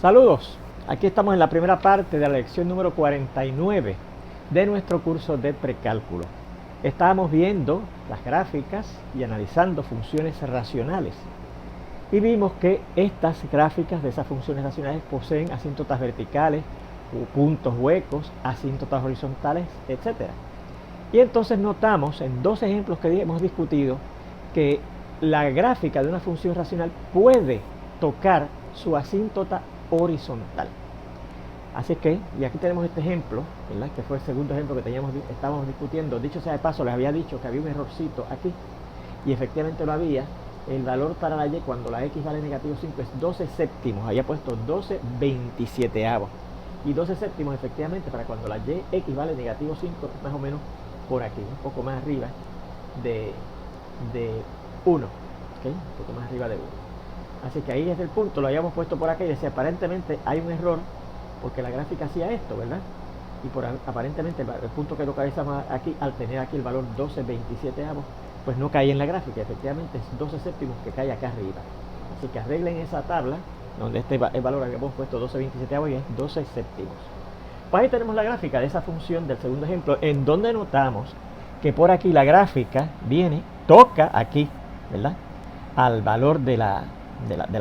Saludos, aquí estamos en la primera parte de la lección número 49 de nuestro curso de precálculo. Estábamos viendo las gráficas y analizando funciones racionales. Y vimos que estas gráficas de esas funciones racionales poseen asíntotas verticales, puntos huecos, asíntotas horizontales, etc. Y entonces notamos en dos ejemplos que hemos discutido que la gráfica de una función racional puede tocar su asíntota horizontal. Así que, y aquí tenemos este ejemplo, ¿verdad? Que fue el segundo ejemplo que estábamos discutiendo. Dicho sea de paso, les había dicho que había un errorcito aquí, y efectivamente lo había. El valor para la y cuando la x vale negativo 5 es 12 séptimos, había puesto 12 27avos. Y 12 séptimos efectivamente para cuando la y x vale negativo 5, más o menos por aquí, un poco más arriba de 1, ¿okay? Un poco más arriba de 1. Así que ahí es el punto, lo habíamos puesto por acá y decía, aparentemente hay un error porque la gráfica hacía esto, ¿verdad? Y aparentemente el punto que localizamos aquí, al tener aquí el valor 12 27avos, pues no cae en la gráfica, efectivamente es 12 séptimos que cae acá arriba. Así que arreglen esa tabla, donde el valor habíamos puesto 12 27avos y es 12 séptimos. Pues ahí tenemos la gráfica de esa función del segundo ejemplo, en donde notamos que por aquí la gráfica toca aquí, ¿verdad? Al valor de la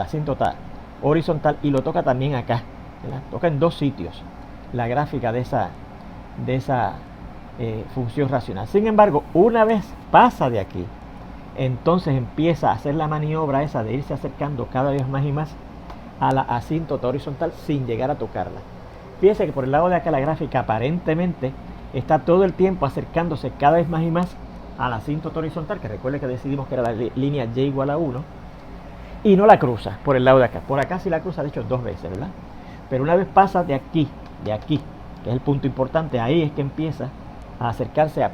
asíntota horizontal y lo toca también acá, ¿verdad? Toca en dos sitios la gráfica de esa función racional. Sin embargo, una vez pasa de aquí, entonces empieza a hacer la maniobra esa de irse acercando cada vez más y más a la asíntota horizontal sin llegar a tocarla. Fíjense que por el lado de acá la gráfica aparentemente está todo el tiempo acercándose cada vez más y más a la asíntota horizontal, que recuerde que decidimos que era la línea y igual a 1, y no la cruza por el lado de acá. Por acá sí la cruza, de hecho, dos veces, ¿verdad? Pero una vez pasa de aquí, que es el punto importante, ahí es que empieza a acercarse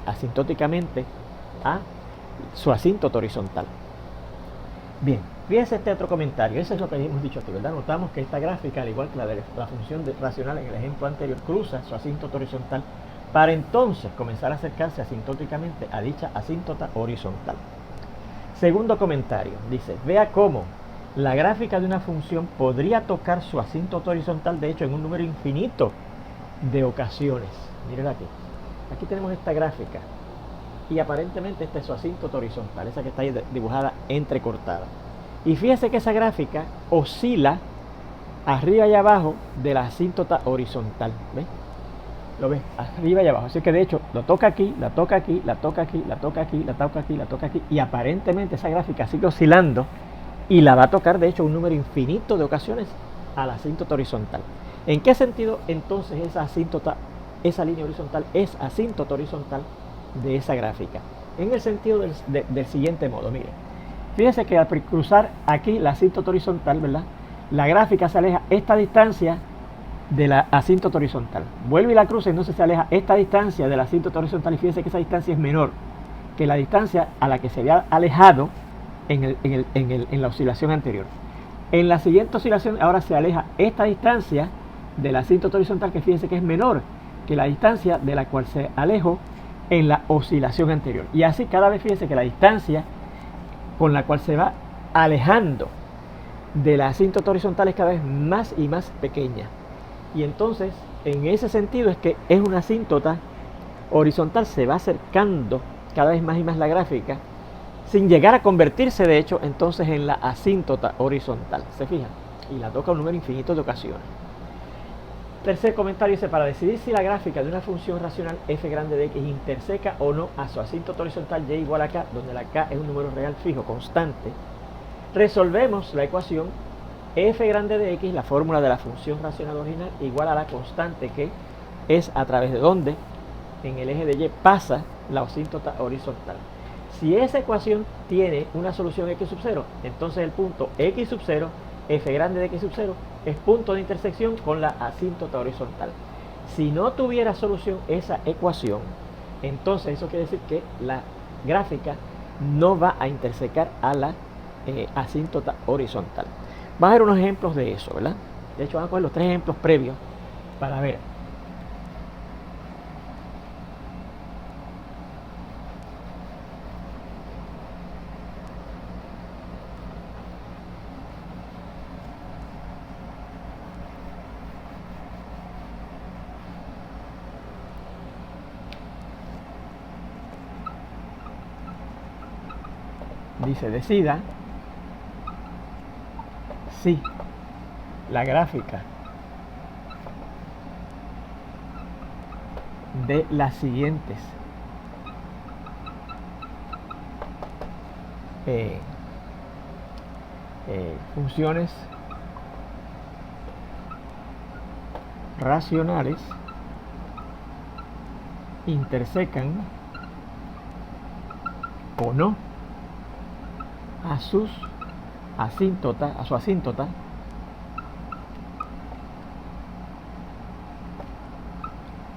asintóticamente a su asíntota horizontal. Bien, fíjense este otro comentario, eso es lo que hemos dicho aquí, ¿verdad? Notamos que esta gráfica, al igual que la de la función racional en el ejemplo anterior, cruza su asíntota horizontal para entonces comenzar a acercarse asintóticamente a dicha asíntota horizontal. Segundo comentario, dice, vea cómo la gráfica de una función podría tocar su asíntota horizontal, de hecho, en un número infinito de ocasiones. Miren aquí. Aquí tenemos esta gráfica y aparentemente esta es su asíntota horizontal, esa que está ahí dibujada entrecortada. Y fíjese que esa gráfica oscila arriba y abajo de la asíntota horizontal. ¿Ves? Lo ves, arriba y abajo. Así que de hecho lo toca aquí, la toca aquí, la toca aquí, la toca aquí, la toca aquí, la toca aquí. Y aparentemente esa gráfica sigue oscilando y la va a tocar de hecho un número infinito de ocasiones a la asíntota horizontal. ¿En qué sentido entonces esa línea horizontal es asíntota horizontal de esa gráfica? En el sentido del siguiente modo, mire. Fíjense que al cruzar aquí la asíntota horizontal, ¿verdad? La gráfica se aleja esta distancia de la asíntota horizontal. Vuelve y la cruza, entonces se aleja esta distancia de la asíntota horizontal y fíjense que esa distancia es menor que la distancia a la que se había alejado en la oscilación anterior. En la siguiente oscilación ahora se aleja esta distancia de la asíntota horizontal, que fíjense que es menor que la distancia de la cual se alejó en la oscilación anterior. Y así cada vez fíjense que la distancia con la cual se va alejando de la asíntota horizontal es cada vez más y más pequeña. Y entonces, en ese sentido es que es una asíntota horizontal, se va acercando cada vez más y más la gráfica, sin llegar a convertirse, de hecho, entonces en la asíntota horizontal. ¿Se fijan? Y la toca un número infinito de ocasiones. Tercer comentario dice, para decidir si la gráfica de una función racional f grande de x interseca o no a su asíntota horizontal y igual a k, donde la k es un número real fijo constante, resolvemos la ecuación f grande de x, la fórmula de la función racional original, igual a la constante que es a través de donde en el eje de y pasa la asíntota horizontal. Si esa ecuación tiene una solución x sub 0, entonces el punto x sub 0, f grande de x sub 0, es punto de intersección con la asíntota horizontal. Si no tuviera solución esa ecuación, entonces eso quiere decir que la gráfica no va a intersecar a la asíntota horizontal. Vamos a ver unos ejemplos de eso, ¿verdad? De hecho, vamos a coger los tres ejemplos previos para ver. dice, decida si la gráfica de las siguientes funciones racionales intersecan o no a su asíntota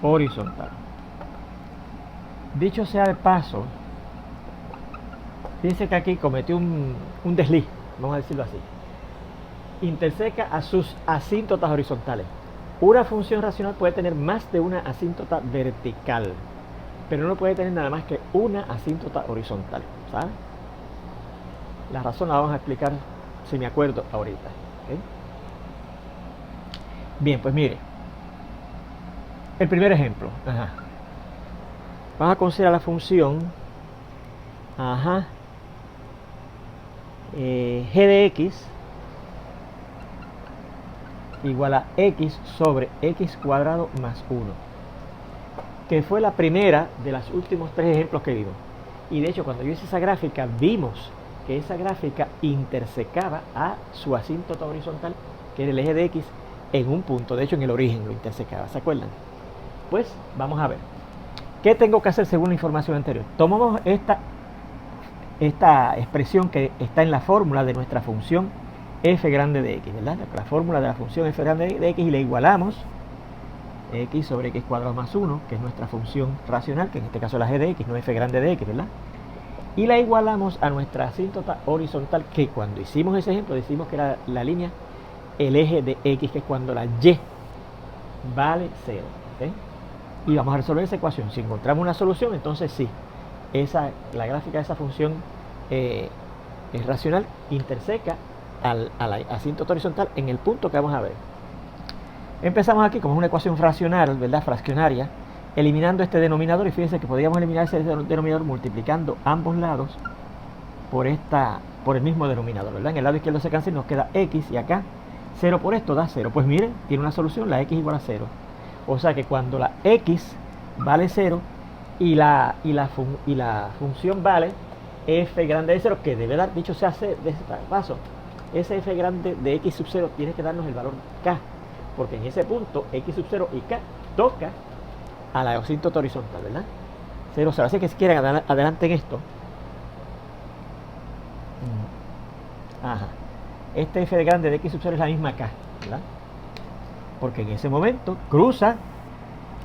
horizontal. Dicho sea de paso, fíjense que aquí cometió un desliz, vamos a decirlo así. Interseca a sus asíntotas horizontales. Una función racional puede tener más de una asíntota vertical, pero no puede tener nada más que una asíntota horizontal, ¿sabes? La razón la vamos a explicar, si me acuerdo, ahorita. ¿Okay? Bien, pues mire. El primer ejemplo. Vamos a considerar la función g de x igual a x sobre x cuadrado más 1, que fue la primera de los últimos tres ejemplos que vimos. Y de hecho, cuando yo hice esa gráfica, vimos que esa gráfica intersecaba a su asíntota horizontal, que era el eje de x, en un punto. De hecho, en el origen lo intersecaba, ¿se acuerdan? Pues vamos a ver. ¿Qué tengo que hacer según la información anterior? Tomamos esta expresión que está en la fórmula de nuestra función f grande de x, ¿verdad? La fórmula de la función f grande de x, y le igualamos x sobre x cuadrado más 1, que es nuestra función racional, que en este caso es la g de x, no f grande de x, ¿verdad? Y la igualamos a nuestra asíntota horizontal, que cuando hicimos ese ejemplo decimos que era la línea, el eje de x, que es cuando la y vale 0. ¿Okay? Y vamos a resolver esa ecuación. Si encontramos una solución, entonces sí, la gráfica de esa función es racional, interseca a la asíntota horizontal en el punto que vamos a ver. Empezamos aquí como una ecuación fraccional, ¿verdad? Fraccionaria, eliminando este denominador, y fíjense que podríamos eliminar ese denominador multiplicando ambos lados por el mismo denominador, ¿verdad? En el lado izquierdo se cancela y nos queda x, y acá 0 por esto da 0. Pues miren, tiene una solución, la x igual a 0. O sea que cuando la x vale 0 y la función vale f grande de 0, que debe dar, dicho sea de este paso, ese f grande de x sub 0 tiene que darnos el valor k, porque en ese punto x sub 0 y k toca a la asíntota horizontal, ¿verdad? 0, 0. Así que si quieren adelanten esto. Este f grande de x sub 0 es la misma k, ¿verdad? Porque en ese momento cruza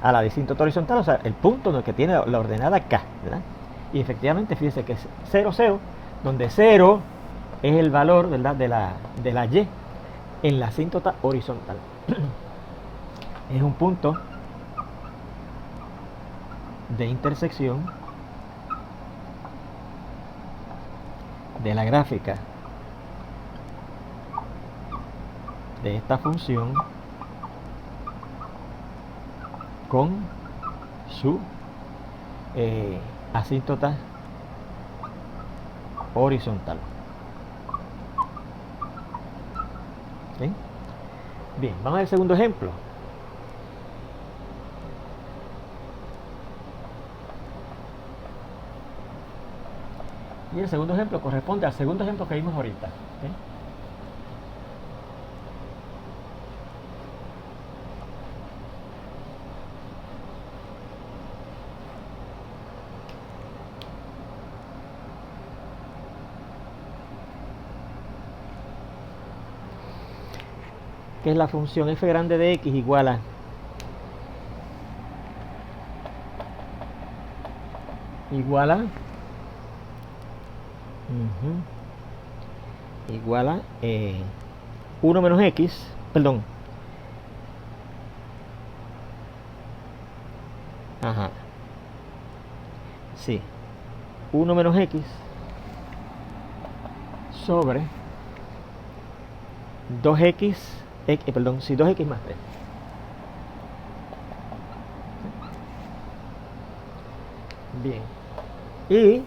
a la asíntota horizontal, o sea, el punto en el que tiene la ordenada k, ¿verdad? Y efectivamente, fíjense que es 0, 0, donde 0 es el valor, ¿verdad?, de la y en la asíntota horizontal. Es un punto de intersección de la gráfica de esta función con su asíntota horizontal. ¿Sí? Bien, vamos al segundo ejemplo. Y el segundo ejemplo corresponde al segundo ejemplo que vimos ahorita. ¿Sí? Que es la función f grande de x igual a igual a 1 menos x, perdón, sí, 1 menos x sobre 2x, perdón, sí, 2x más 3. Bien, y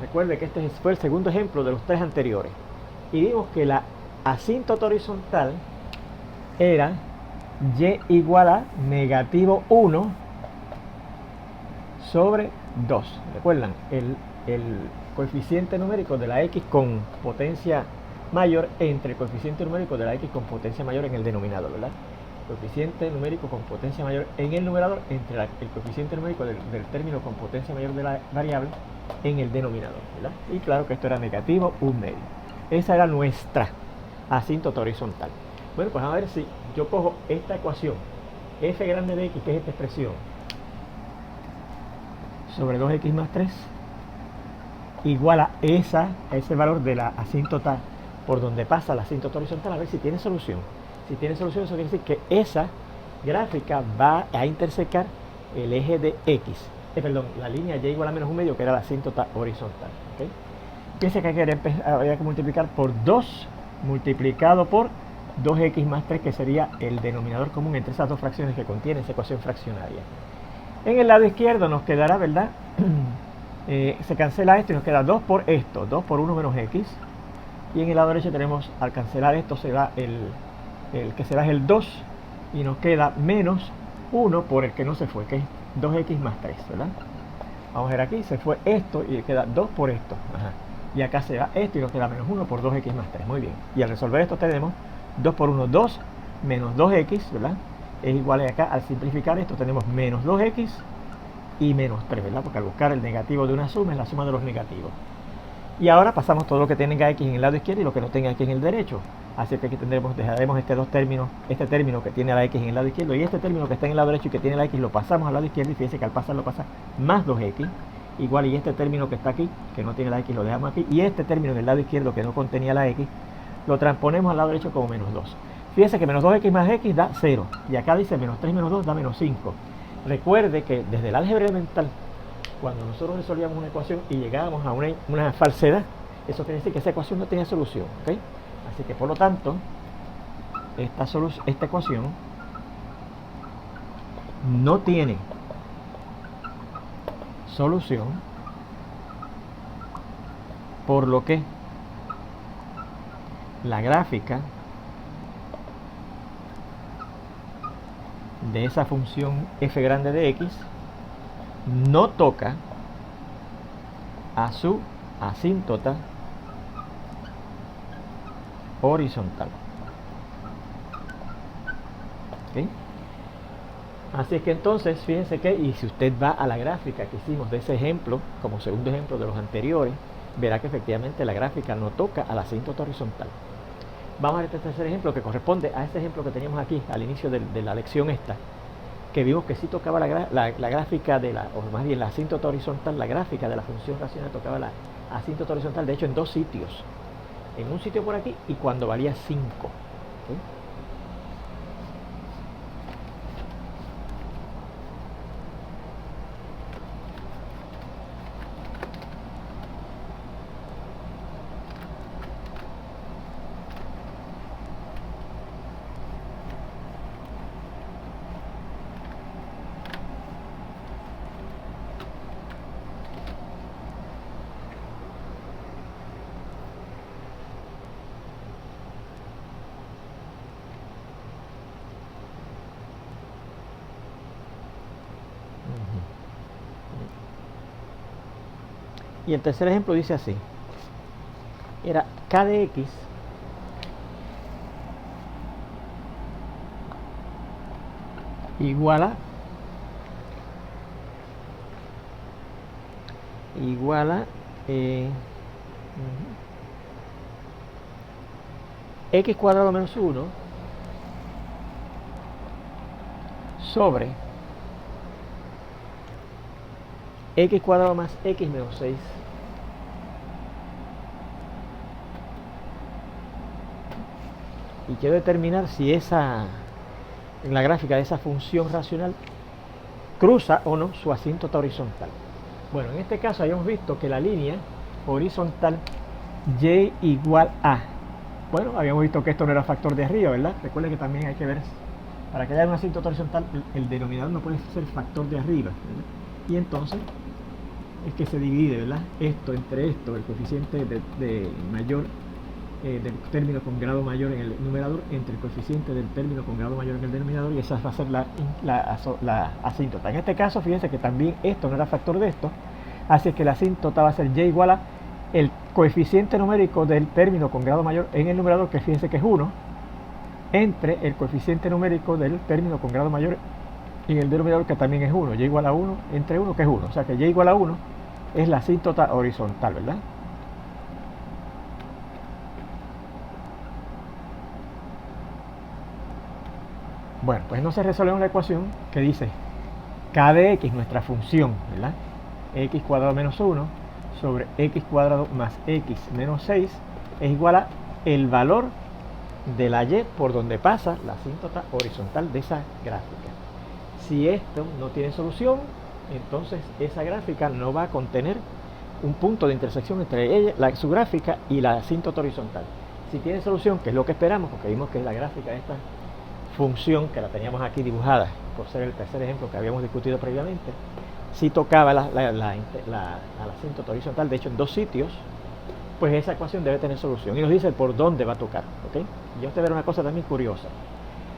recuerde que este fue el segundo ejemplo de los tres anteriores. Y vimos que la asíntota horizontal era y igual a negativo 1 sobre 2. ¿Recuerdan? El coeficiente numérico de la x con potencia mayor entre el coeficiente numérico de la x con potencia mayor en el denominador, ¿verdad? Coeficiente numérico con potencia mayor en el numerador entre el coeficiente numérico del término con potencia mayor de la variable en el denominador, ¿verdad? Y claro que esto era negativo 1/2. Esa era nuestra asíntota horizontal. Bueno, pues a ver si yo cojo esta ecuación, f grande de x, que es esta expresión, sobre 2x más 3, igual a ese valor de la asíntota por donde pasa la asíntota horizontal, a ver si tiene solución. Si tiene solución, eso quiere decir que esa gráfica va a intersecar el eje de x, la línea y igual a menos 1/2, que era la asíntota horizontal. ¿Okay? Fíjense que había que multiplicar por 2 multiplicado por 2x más 3, que sería el denominador común entre esas dos fracciones que contiene esa ecuación fraccionaria. En el lado izquierdo nos quedará, ¿verdad? Se cancela esto y nos queda 2 por esto, 2 por 1 menos x. Y en el lado derecho tenemos, al cancelar esto, se da el que se da es el 2, y nos queda menos 1 por el que no se fue, que es 2x más 3, ¿verdad? Vamos a ver aquí, se fue esto y queda 2 por esto. Ajá. Y acá se da esto y nos queda menos 1 por 2x más 3. Muy bien. Y al resolver esto tenemos 2 por 1, 2, menos 2x, ¿verdad? Es igual a acá, al simplificar esto tenemos menos 2x y menos 3, ¿verdad? Porque al buscar el negativo de una suma es la suma de los negativos. Y ahora pasamos todo lo que tenga x en el lado izquierdo y lo que no tenga x en el derecho. Así que aquí dejaremos este término que tiene la x en el lado izquierdo y este término que está en el lado derecho y que tiene la x lo pasamos al lado izquierdo, y fíjense que al pasarlo pasa más 2x, igual, y este término que está aquí, que no tiene la x, lo dejamos aquí, y este término en el lado izquierdo que no contenía la x, lo transponemos al lado derecho como menos 2. Fíjense que menos 2x más x da 0, y acá dice menos 3 menos 2 da menos 5. Recuerde que desde el álgebra elemental, cuando nosotros resolvíamos una ecuación y llegábamos a una falsedad, eso quiere decir que esa ecuación no tenía solución, ¿ok? Así que por lo tanto, esta ecuación no tiene solución, por lo que la gráfica de esa función f grande de x no toca a su asíntota horizontal. ¿Okay? Así es que entonces, fíjense que, y si usted va a la gráfica que hicimos de ese ejemplo, como segundo ejemplo de los anteriores, verá que efectivamente la gráfica no toca a la asíntota horizontal. Vamos a ver este tercer ejemplo que corresponde a ese ejemplo que teníamos aquí al inicio de la lección esta, que vimos que sí tocaba la gráfica o más bien la asíntota horizontal, la gráfica de la función racional tocaba la asíntota horizontal, de hecho en dos sitios. En un sitio por aquí y cuando valía 5. ¿Okay? Y el tercer ejemplo dice así: era k de x igual a x cuadrado menos 1 sobre x cuadrado más x menos 6 y quiero determinar si en la gráfica de esa función racional cruza o no su asíntota horizontal. Bueno, en este caso habíamos visto que la línea horizontal y igual a, bueno, habíamos visto que esto no era factor de arriba, ¿verdad? Recuerden que también hay que ver, para que haya una asíntota horizontal, el denominador no puede ser factor de arriba, ¿verdad? Y entonces es que se divide, ¿verdad? Esto entre esto, el coeficiente de mayor del término con grado mayor en el numerador entre el coeficiente del término con grado mayor en el denominador, y esa va a ser la asíntota. En este caso, fíjense que también esto no era factor de esto, así que la asíntota va a ser y igual a el coeficiente numérico del término con grado mayor en el numerador, que fíjense que es 1, entre el coeficiente numérico del término con grado mayor en el denominador, que también es 1, y igual a 1 entre 1, que es 1. O sea que y igual a 1 es la asíntota horizontal, ¿verdad? Bueno, pues entonces resolvemos la ecuación que dice k de x, nuestra función, ¿verdad? X cuadrado menos 1 sobre x cuadrado más x menos 6 es igual a el valor de la y por donde pasa la asíntota horizontal de esa gráfica. Si esto no tiene solución, entonces esa gráfica no va a contener un punto de intersección entre ella, su gráfica y la asíntota horizontal. Si tiene solución, que es lo que esperamos, porque vimos que es la gráfica de esta función, que la teníamos aquí dibujada por ser el tercer ejemplo que habíamos discutido previamente, si tocaba la asíntota horizontal, de hecho en dos sitios, pues esa ecuación debe tener solución, y nos dice por dónde va a tocar, ¿ok? Y usted verá una cosa también curiosa.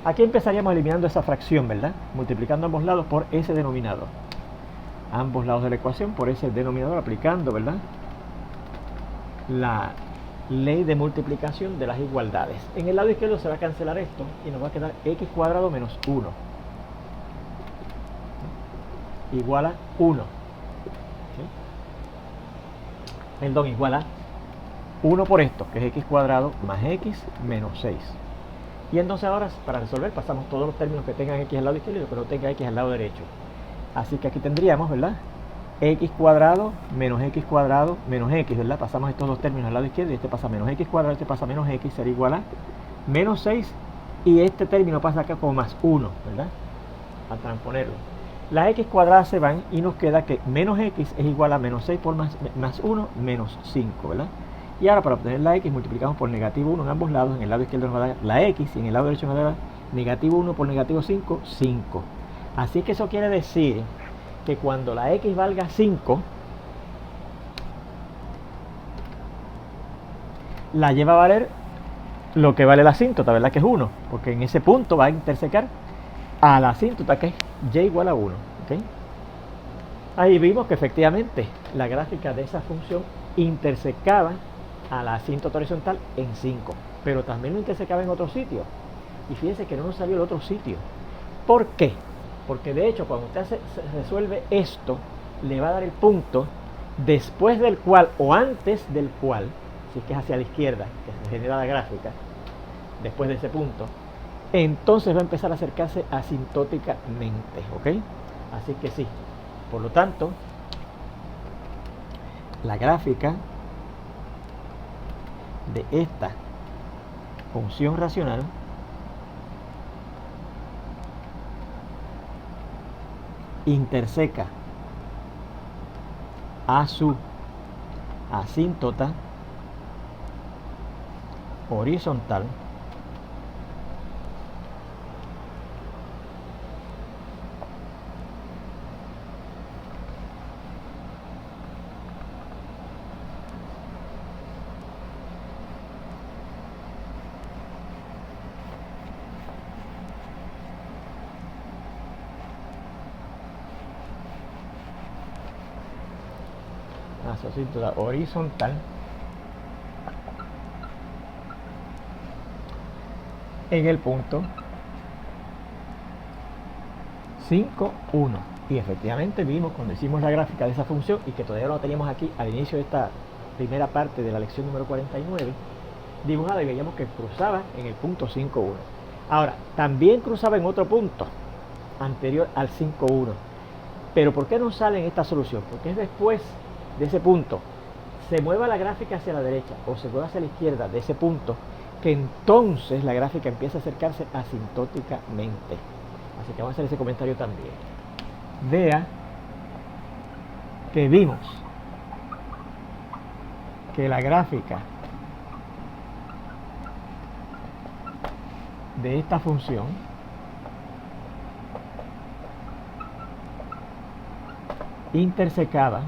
Aquí empezaríamos eliminando esa fracción, ¿verdad? Multiplicando ambos lados por ese denominador. Ambos lados de la ecuación por ese denominador, aplicando, ¿verdad?, la ley de multiplicación de las igualdades. En el lado izquierdo se va a cancelar esto y nos va a quedar x cuadrado menos 1 igual a 1. Perdón, igual a 1 por esto, que es x cuadrado más x menos 6. Y entonces ahora, para resolver, pasamos todos los términos que tengan x al lado izquierdo y los que no tengan x al lado derecho. Así que aquí tendríamos, ¿verdad?, x cuadrado menos x, ¿verdad? Pasamos estos dos términos al lado izquierdo y este pasa menos x cuadrado, este pasa menos x, será igual a menos 6, y este término pasa acá como más 1, ¿verdad?, al transponerlo. Las x cuadradas se van y nos queda que menos x es igual a menos 6 por más 1, menos 5, ¿verdad? Y ahora, para obtener la x, multiplicamos por negativo 1 en ambos lados. En el lado izquierdo nos va a dar la x y en el lado derecho nos va a dar negativo 1 por negativo 5, 5. Así que eso quiere decir que cuando la x valga 5, la y va a valer lo que vale la asíntota, ¿verdad?, que es 1, porque en ese punto va a intersecar a la asíntota, que es y igual a 1, ¿okay? Ahí vimos que efectivamente la gráfica de esa función intersecaba a la asíntota horizontal en 5, pero también lo intersecaba en otro sitio. Y fíjense que no nos salió el otro sitio. ¿Por qué? Porque de hecho, cuando usted resuelve esto, le va a dar el punto después del cual o antes del cual, si es que es hacia la izquierda que se genera la gráfica, después de ese punto, entonces va a empezar a acercarse asintóticamente, ¿ok? Así que sí, por lo tanto, la gráfica de esta función racional interseca a su asíntota horizontal en el punto 5, 1. Y efectivamente vimos cuando hicimos la gráfica de esa función, y que todavía no la teníamos aquí al inicio de esta primera parte de la lección número 49, dibujada, y veíamos que cruzaba en el punto 5, 1. Ahora, también cruzaba en otro punto anterior al 5, 1. Pero ¿por qué no sale en esta solución? Porque es después de ese punto, se mueva la gráfica hacia la derecha o se mueva hacia la izquierda de ese punto, que entonces la gráfica empieza a acercarse asintóticamente. Así que vamos a hacer ese comentario también. Vea que vimos que la gráfica de esta función intersecaba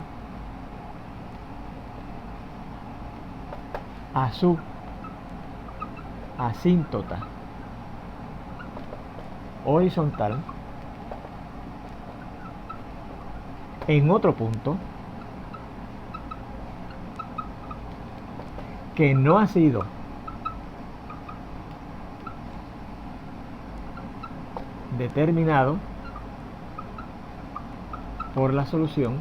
a su asíntota horizontal en otro punto que no ha sido determinado por la solución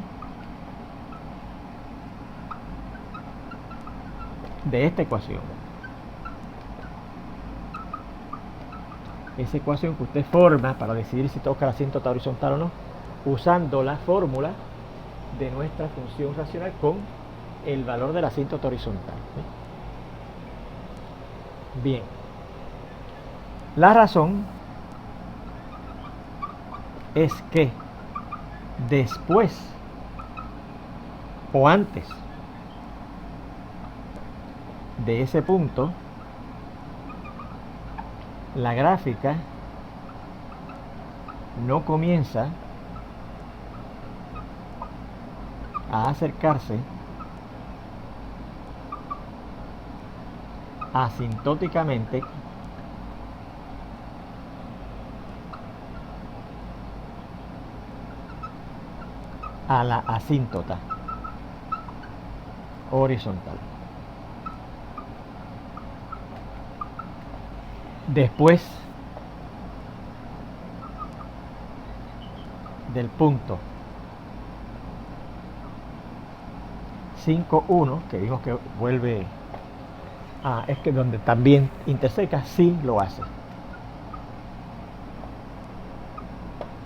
de esta ecuación. Esa ecuación que usted forma para decidir si toca la asíntota horizontal o no, usando la fórmula de nuestra función racional con el valor de la asíntota horizontal. Bien. La razón es que después o antes de ese punto, la gráfica no comienza a acercarse asintóticamente a la asíntota horizontal. Después del punto 5,1, que vimos que vuelve es que donde también interseca, sí lo hace.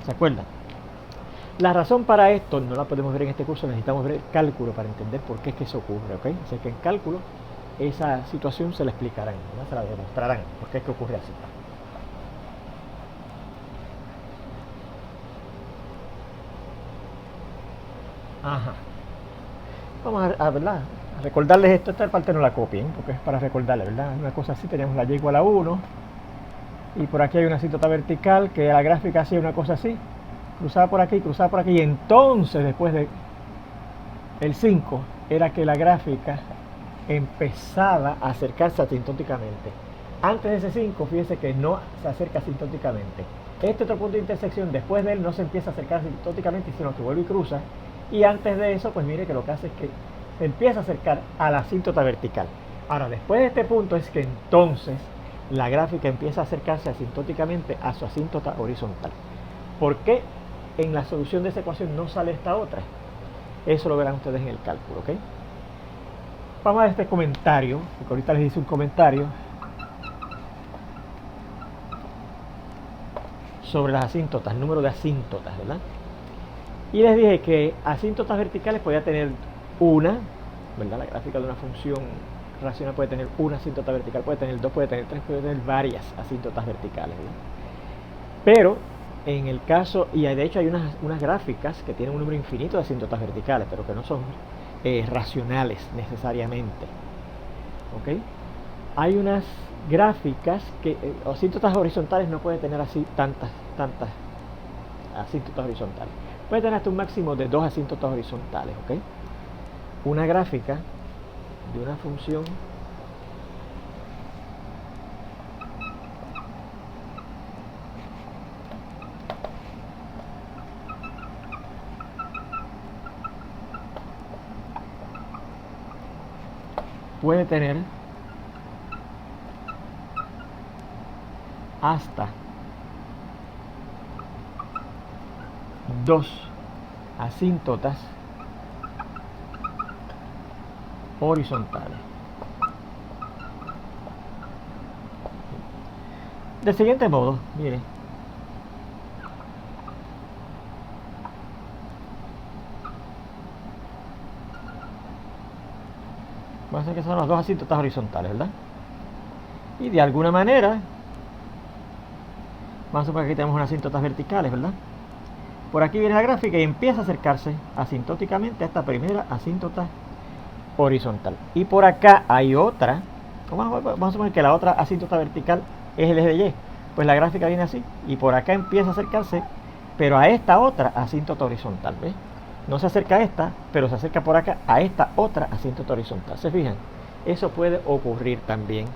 ¿Se acuerdan? La razón para esto no la podemos ver en este curso, necesitamos ver el cálculo para entender por qué es que eso ocurre, ¿ok? Así que en cálculo esa situación se la explicarán, ¿no? Se la demostrarán por qué es que ocurre así. Ajá. Vamos ¿verdad? A recordarles esto. Esta parte no la copien, porque es para recordarles, ¿verdad? Una cosa así, tenemos la y igual a 1, y por aquí hay una asíntota vertical, que la gráfica hacía una cosa así, cruzaba por aquí, y entonces después de el 5, era que la gráfica empezaba a acercarse asintóticamente. Antes de ese 5, fíjese que no se acerca asintóticamente. Este otro punto de intersección, después de él, no se empieza a acercar asintóticamente, sino que vuelve y cruza. Y antes de eso, pues mire que lo que hace es que se empieza a acercar a la asíntota vertical. Ahora, después de este punto es que entonces la gráfica empieza a acercarse asintóticamente a su asíntota horizontal. ¿Por qué en la solución de esa ecuación no sale esta otra? Eso lo verán ustedes en el cálculo, ¿ok? Vamos a ver este comentario, porque ahorita les hice un comentario sobre las asíntotas, el número de asíntotas, ¿verdad? Y les dije que asíntotas verticales podía tener una, ¿verdad? La gráfica de una función racional puede tener una asíntota vertical, puede tener dos, puede tener tres, puede tener varias asíntotas verticales, ¿verdad? Pero en el caso, y de hecho hay unas gráficas que tienen un número infinito de asíntotas verticales, pero que no son racionales necesariamente, ¿ok? Hay unas gráficas que asíntotas horizontales no puede tener así tantas asíntotas horizontales. Puede tener hasta un máximo de 2 asíntotas horizontales, ¿ok? Una gráfica de una función puede tener hasta 2 asíntotas horizontales. Del siguiente modo, mire, vamos a hacer que son las 2 asíntotas horizontales, ¿verdad? Y de alguna manera, vamos a suponer que aquí tenemos unas asíntotas verticales, ¿verdad? Por aquí viene la gráfica y empieza a acercarse asintóticamente a esta primera asíntota horizontal. Y por acá hay otra, vamos a suponer que la otra asíntota vertical es el eje de Y. Pues la gráfica viene así y por acá empieza a acercarse, pero a esta otra asíntota horizontal, ¿ves? No se acerca a esta, pero se acerca por acá a esta otra asíntota horizontal. ¿Se fijan? Eso puede ocurrir también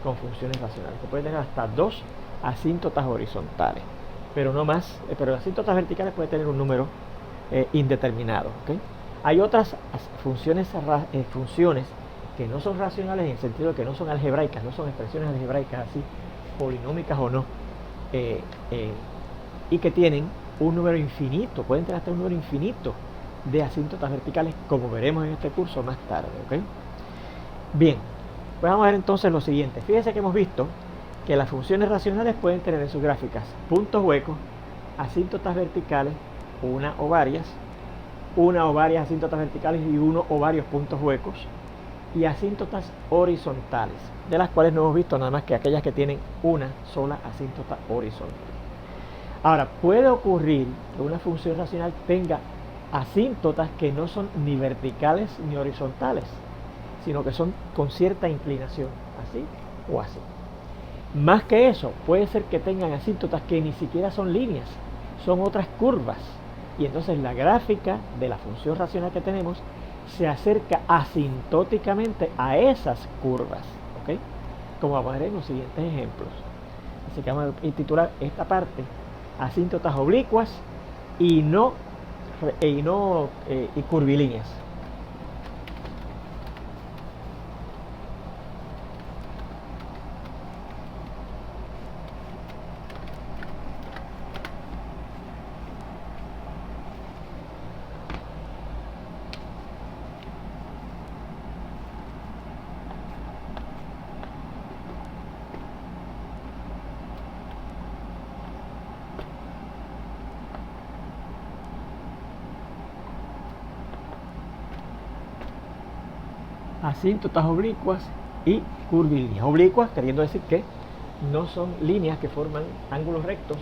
con funciones racionales, que puede tener hasta 2 asíntotas horizontales, pero no más, pero las asíntotas verticales puede tener un número indeterminado. ¿Okay? Hay otras funciones que no son racionales en el sentido de que no son algebraicas, no son expresiones algebraicas así, polinómicas o no, y que tienen un número infinito, pueden tener hasta un número infinito de asíntotas verticales, como veremos en este curso más tarde. ¿Okay? Bien, pues vamos a ver entonces lo siguiente. Fíjense que hemos visto que las funciones racionales pueden tener en sus gráficas puntos huecos, asíntotas verticales, una o varias asíntotas verticales y uno o varios puntos huecos, y asíntotas horizontales, de las cuales no hemos visto nada más que aquellas que tienen una sola asíntota horizontal. Ahora, puede ocurrir que una función racional tenga asíntotas que no son ni verticales ni horizontales, sino que son con cierta inclinación, así o así. Más que eso, puede ser que tengan asíntotas que ni siquiera son líneas, son otras curvas. Y entonces la gráfica de la función racional que tenemos se acerca asintóticamente a esas curvas. ¿Okay? Como vamos a ver en los siguientes ejemplos. Así que vamos a titular esta parte asíntotas oblicuas y curvilíneas. Asíntotas oblicuas y curvilíneas. Oblicuas queriendo decir que no son líneas que forman ángulos rectos,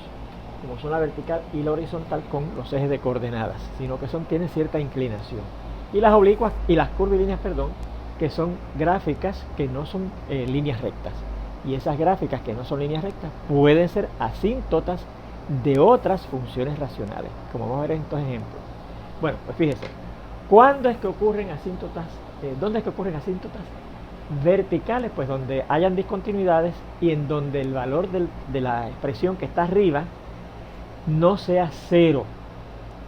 como son la vertical y la horizontal con los ejes de coordenadas, sino que tienen cierta inclinación. Y las oblicuas y las curvilíneas, que son gráficas que no son líneas rectas. Y esas gráficas que no son líneas rectas pueden ser asíntotas de otras funciones racionales, como vamos a ver en estos ejemplos. Bueno, pues fíjense, ¿cuándo es que ocurren asíntotas? ¿Dónde es que ocurren asíntotas verticales? Pues donde hayan discontinuidades y en donde el valor de la expresión que está arriba no sea 0.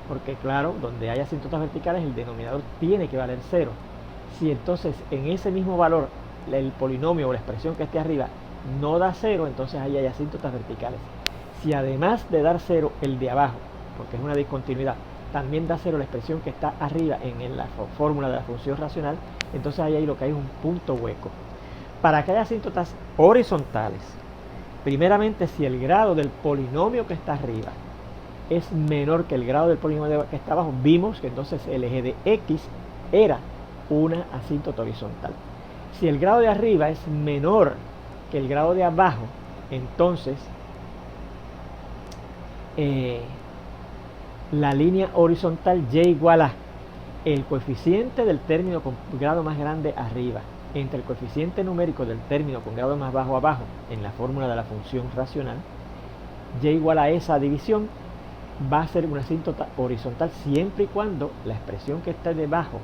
Porque claro, donde haya asíntotas verticales el denominador tiene que valer 0. Si entonces en ese mismo valor el polinomio o la expresión que esté arriba no da 0, entonces ahí hay asíntotas verticales. Si además de dar 0 el de abajo, porque es una discontinuidad, también da 0 la expresión que está arriba en la fórmula de la función racional, entonces ahí lo que hay es un punto hueco. Para que haya asíntotas horizontales, primeramente si el grado del polinomio que está arriba es menor que el grado del polinomio que está abajo, vimos que entonces el eje de x era una asíntota horizontal. Si el grado de arriba es menor que el grado de abajo, entonces la línea horizontal y igual a el coeficiente del término con grado más grande arriba entre el coeficiente numérico del término con grado más bajo abajo en la fórmula de la función racional, y igual a esa división va a ser una asíntota horizontal siempre y cuando la expresión que esté debajo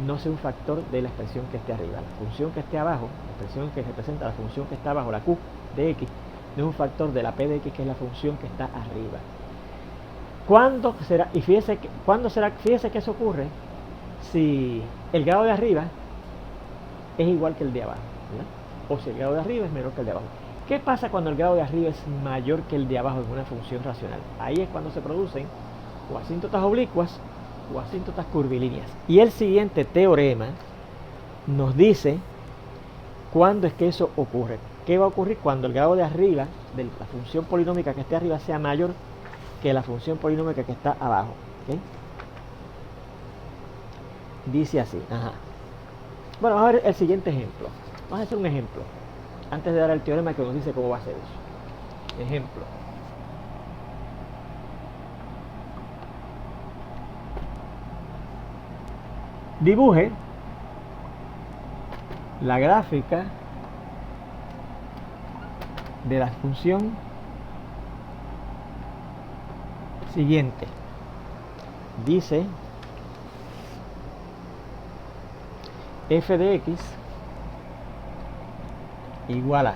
no sea un factor de la expresión que esté arriba. La función que esté abajo, la expresión que representa la función que está abajo, la q de x, no es un factor de la p de x, que es la función que está arriba. ¿Cuándo será? Y fíjese que eso ocurre si el grado de arriba es igual que el de abajo, ¿verdad? O si el grado de arriba es menor que el de abajo. ¿Qué pasa cuando el grado de arriba es mayor que el de abajo en una función racional? Ahí es cuando se producen o asíntotas oblicuas o asíntotas curvilíneas. Y el siguiente teorema nos dice cuándo es que eso ocurre. ¿Qué va a ocurrir cuando el grado de arriba de la función polinómica que esté arriba sea mayor que la función polinómica que está abajo? ¿Okay? Dice así. Bueno, vamos a ver el siguiente ejemplo. Vamos a hacer un ejemplo antes de dar el teorema que nos dice cómo va a ser eso. Ejemplo. Dibuje la gráfica de la función siguiente. Dice f de x igual a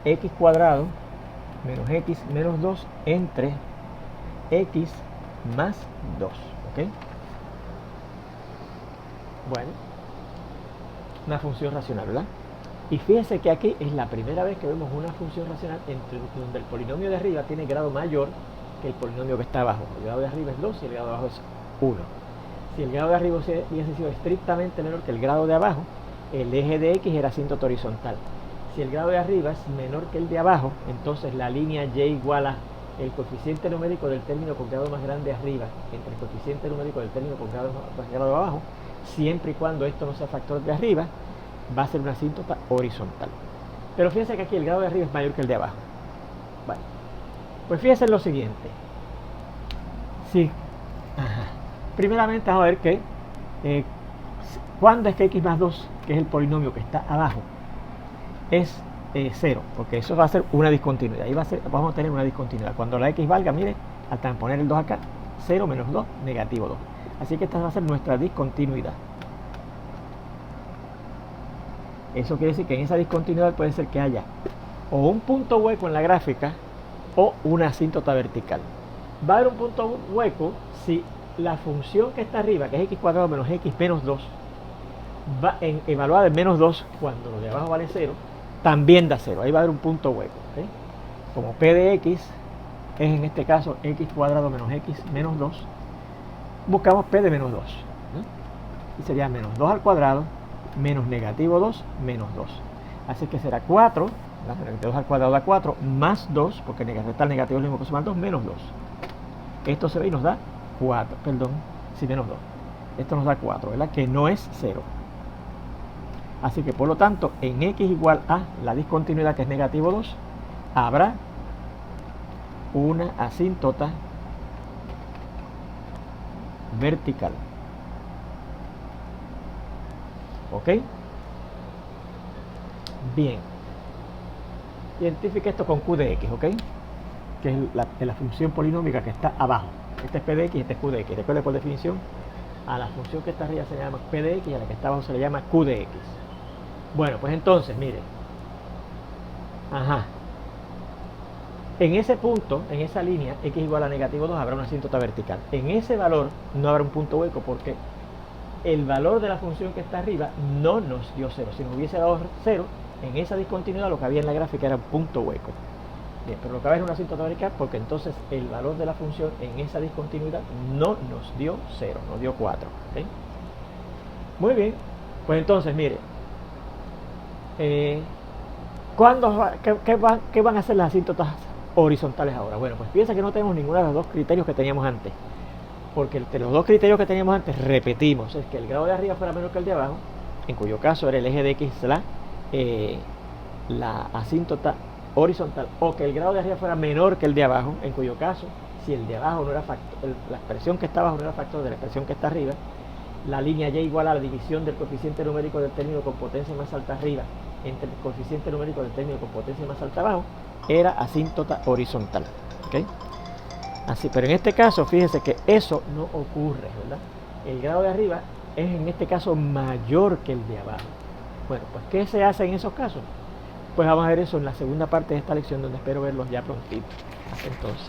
x cuadrado menos x menos 2 entre x más 2. ¿Ok? Bueno, una función racional, ¿verdad? Y fíjense que aquí es la primera vez que vemos una función racional donde el polinomio de arriba tiene grado mayor que el polinomio que está abajo. El grado de arriba es 2 y el grado de abajo es 1. Si el grado de arriba hubiese sido estrictamente menor que el grado de abajo, el eje de x era asíntota horizontal. Si el grado de arriba es menor que el de abajo, entonces la línea y igual a el coeficiente numérico del término con grado más grande arriba entre el coeficiente numérico del término con grado más grande abajo, siempre y cuando esto no sea factor de arriba, va a ser una asíntota horizontal. Pero fíjense que aquí el grado de arriba es mayor que el de abajo. Bueno, pues fíjense en lo siguiente. Sí. Primeramente vamos a ver que cuando es que x más 2, que es el polinomio que está abajo, es 0, porque eso va a ser una discontinuidad. Ahí vamos a tener una discontinuidad. Cuando la x valga, mire, al poner el 2 acá, 0 menos 2, negativo 2. Así que esta va a ser nuestra discontinuidad. Eso quiere decir que en esa discontinuidad puede ser que haya o un punto hueco en la gráfica o una asíntota vertical. Va a haber un punto hueco si la función que está arriba, que es x cuadrado menos x menos 2, va evaluada en menos 2 cuando lo de abajo vale 0, también da 0. Ahí va a haber un punto hueco. ¿Okay? Como p de x es en este caso x cuadrado menos x menos 2, buscamos p de menos 2. Y sería menos 2 al cuadrado menos negativo 2 menos 2. Así que será 4, menos 2 al cuadrado da 4, más 2, porque restar negativo es lo mismo que sumar 2, menos 2. Esto se ve y nos da 4, perdón, sí, menos 2. Esto nos da 4, ¿verdad? Que no es 0. Así que por lo tanto, en x igual a la discontinuidad que es negativo 2, habrá una asíntota vertical. ¿Ok? Bien. Identifique esto con q de x, ¿ok? Que es la función polinómica que está abajo. Este es p de x y este es q de x. Recuerde por definición, a la función que está arriba se le llama p de x y a la que está abajo se le llama q de x. Bueno, pues entonces, mire. En ese punto, en esa línea, x igual a negativo 2, habrá una asíntota vertical. En ese valor no habrá un punto hueco porque el valor de la función que está arriba no nos dio 0. Si nos hubiese dado 0, en esa discontinuidad lo que había en la gráfica era un punto hueco. Bien, pero lo que había es una asíntota vertical porque entonces el valor de la función en esa discontinuidad no nos dio 0, nos dio 4. ¿Okay? Muy bien, pues entonces, mire, ¿qué van a hacer las asíntotas horizontales ahora? Bueno, pues piensa que no tenemos ninguno de los dos criterios que teníamos antes. Porque los dos criterios que teníamos antes, repetimos, es que el grado de arriba fuera menor que el de abajo, en cuyo caso era el eje de x la asíntota horizontal, o que el grado de arriba fuera menor que el de abajo, en cuyo caso, si el de abajo no era factor, la expresión que está abajo no era factor de la expresión que está arriba, la línea y igual a la división del coeficiente numérico del término con potencia más alta arriba entre el coeficiente numérico del término con potencia más alta abajo, era asíntota horizontal. ¿Okay? Así, pero en este caso, fíjese que eso no ocurre, ¿verdad? El grado de arriba es en este caso mayor que el de abajo. Bueno, pues ¿qué se hace en esos casos? Pues vamos a ver eso en la segunda parte de esta lección, donde espero verlos ya prontito. Hasta entonces.